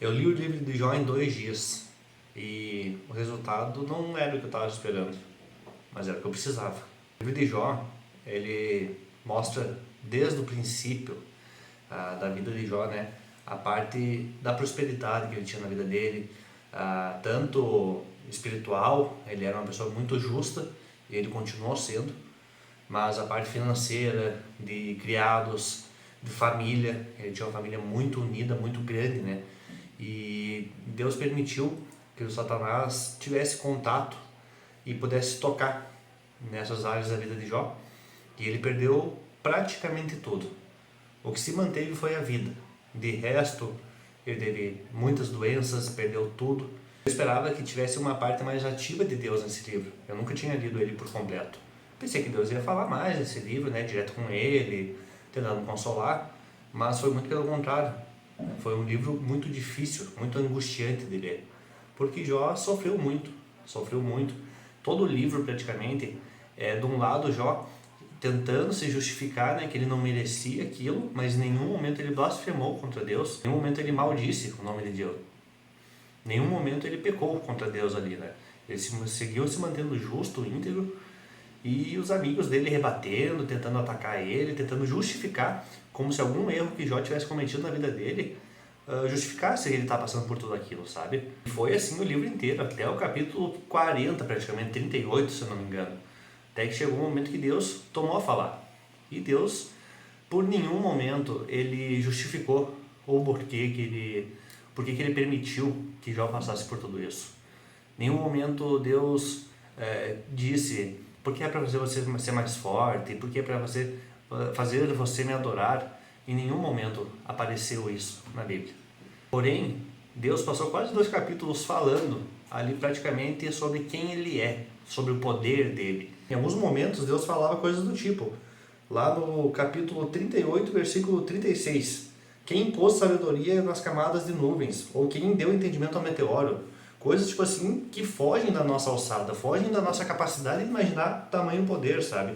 Eu li o livro de Jó em 2 dias e o resultado não era o que eu estava esperando, mas era o que eu precisava. O livro de Jó, ele mostra desde o princípio da vida de Jó, né, a parte da prosperidade que ele tinha na vida dele, tanto espiritual, ele era uma pessoa muito justa e ele continuou sendo, mas a parte financeira, de criados, de família, ele tinha uma família muito unida, muito grande, né? E Deus permitiu que o Satanás tivesse contato e pudesse tocar nessas áreas da vida de Jó, e ele perdeu praticamente tudo. O que se manteve foi a vida. De resto, ele teve muitas doenças, perdeu tudo. Eu esperava que tivesse uma parte mais ativa de Deus nesse livro. Eu nunca tinha lido ele por completo. Pensei que Deus ia falar mais nesse livro, né, direto com ele, tentando consolar, mas foi muito pelo contrário. Foi um livro muito difícil, muito angustiante de ler, porque Jó sofreu muito, sofreu muito. Todo o livro praticamente de um lado Jó tentando se justificar, né, que ele não merecia aquilo, mas em nenhum momento ele blasfemou contra Deus, em nenhum momento ele maldisse o nome de Deus, em nenhum momento ele pecou contra Deus ali, né? Ele seguiu se mantendo justo, íntegro, e os amigos dele rebatendo, tentando atacar ele, tentando justificar, como se algum erro que Jó tivesse cometido na vida dele justificasse ele estar passando por tudo aquilo, sabe? E foi assim o livro inteiro, até o capítulo 40 praticamente, 38 se eu não me engano. Até que chegou um momento que Deus tomou a falar. E Deus, por nenhum momento, ele justificou o porquê que ele permitiu que Jó passasse por tudo isso. Em nenhum momento Deus disse, porque é para você ser mais forte, porque é para você fazer você me adorar. Em nenhum momento apareceu isso na Bíblia. Porém, Deus passou quase 2 capítulos falando ali praticamente sobre quem ele é, sobre o poder dele. Em alguns momentos Deus falava coisas do tipo, lá no capítulo 38, versículo 36, quem pôs sabedoria nas camadas de nuvens, ou quem deu entendimento ao meteoro, coisas tipo assim que fogem da nossa alçada, fogem da nossa capacidade de imaginar tamanho poder, sabe?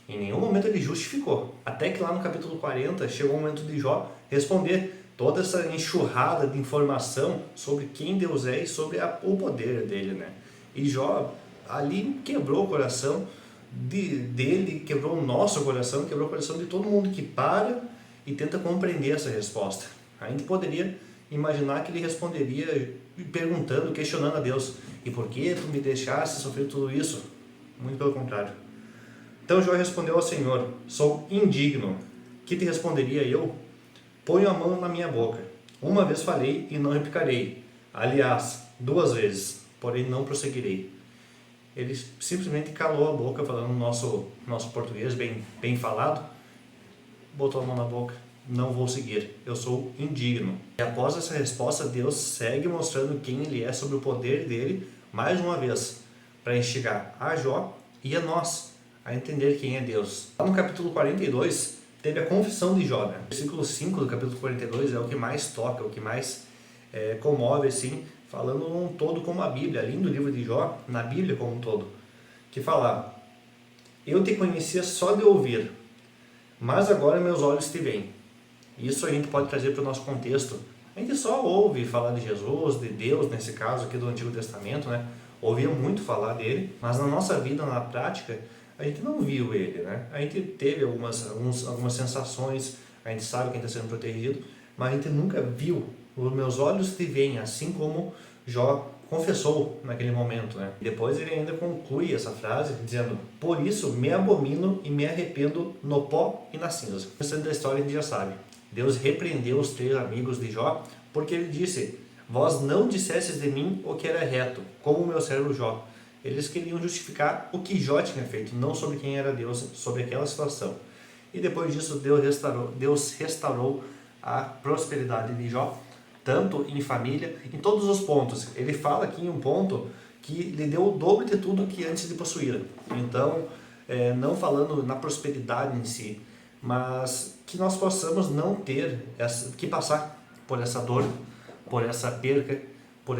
Em nenhum momento ele justificou, até que lá no capítulo 40 chegou o momento de Jó responder toda essa enxurrada de informação sobre quem Deus é e sobre o poder dele, né? E Jó ali quebrou o coração dele, quebrou o nosso coração, quebrou o coração de todo mundo que para e tenta compreender essa resposta. A gente poderia imaginar que ele responderia perguntando, questionando a Deus, e por que tu me deixaste sofrer tudo isso? Muito pelo contrário. Então Jó respondeu ao Senhor, sou indigno. Que te responderia eu? Ponho a mão na minha boca. Uma vez falei e não replicarei. Aliás, 2 vezes, porém não prosseguirei. Ele simplesmente calou a boca, falando nosso português bem falado, botou a mão na boca, não vou seguir, eu sou indigno. E após essa resposta, Deus segue mostrando quem ele é, sobre o poder dele, mais uma vez, para instigar a Jó e a nós a entender quem é Deus. Lá no capítulo 42, teve a confissão de Jó, né? O versículo 5 do capítulo 42 é o que mais toca, o que mais comove, assim, falando um todo como a Bíblia, além do livro de Jó, na Bíblia como um todo, que fala, eu te conhecia só de ouvir, mas agora meus olhos te veem. Isso a gente pode trazer para o nosso contexto. A gente só ouve falar de Jesus, de Deus, nesse caso aqui do Antigo Testamento, né? Ouvia muito falar dele, mas na nossa vida, na prática, a gente não viu ele, né? A gente teve algumas sensações, a gente sabe que a gente está sendo protegido, mas a gente nunca viu. Os meus olhos te veem, assim como Jó confessou naquele momento, né? E depois ele ainda conclui essa frase dizendo, por isso me abomino e me arrependo no pó e nas cinzas. O restante da história a gente já sabe. Deus repreendeu os 3 amigos de Jó, porque ele disse, vós não dissestes de mim o que era reto, como o meu servo Jó. Eles queriam justificar o que Jó tinha feito, não sobre quem era Deus, sobre aquela situação. E depois disso Deus restaurou a prosperidade de Jó, tanto em família, em todos os pontos. Ele fala aqui em um ponto que lhe deu o dobro de tudo que antes de possuir. Então, não falando na prosperidade em si, mas que nós possamos não ter que passar por essa dor, por essa perca, por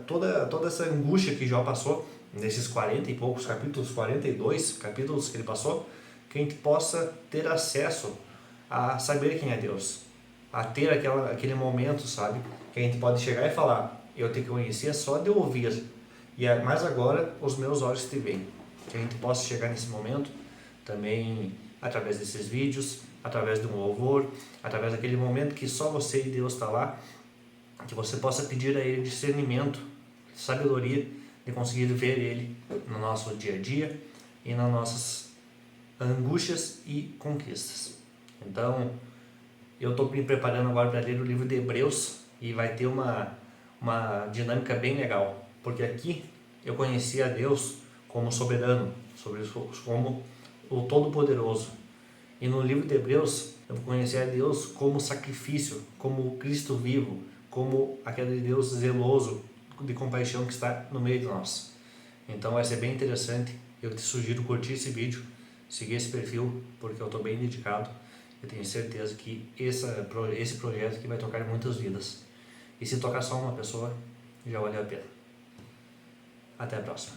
toda essa angústia que Jó passou nesses 40 e poucos capítulos, 42 capítulos que ele passou, que a gente possa ter acesso a saber quem é Deus, a ter aquele momento, sabe? Que que a gente pode chegar e falar, eu te conhecia só de ouvir, mas agora os meus olhos te veem. Que a gente possa chegar nesse momento também através desses vídeos, através de um louvor, através daquele momento que só você e Deus está lá, que você possa pedir a Ele discernimento, sabedoria de conseguir ver Ele no nosso dia a dia e nas nossas angústias e conquistas. Então, eu estou me preparando agora para ler o livro de Hebreus e vai ter uma dinâmica bem legal, porque aqui eu conheci a Deus como soberano, como o Todo-Poderoso. E no livro de Hebreus eu vou conhecer a Deus como sacrifício, como Cristo vivo, como aquele Deus zeloso, de compaixão que está no meio de nós. Então vai ser bem interessante. Eu te sugiro curtir esse vídeo, seguir esse perfil, porque eu estou bem dedicado. Eu tenho certeza que esse projeto aqui vai tocar muitas vidas. E se tocar só uma pessoa, já valeu a pena. Até a próxima.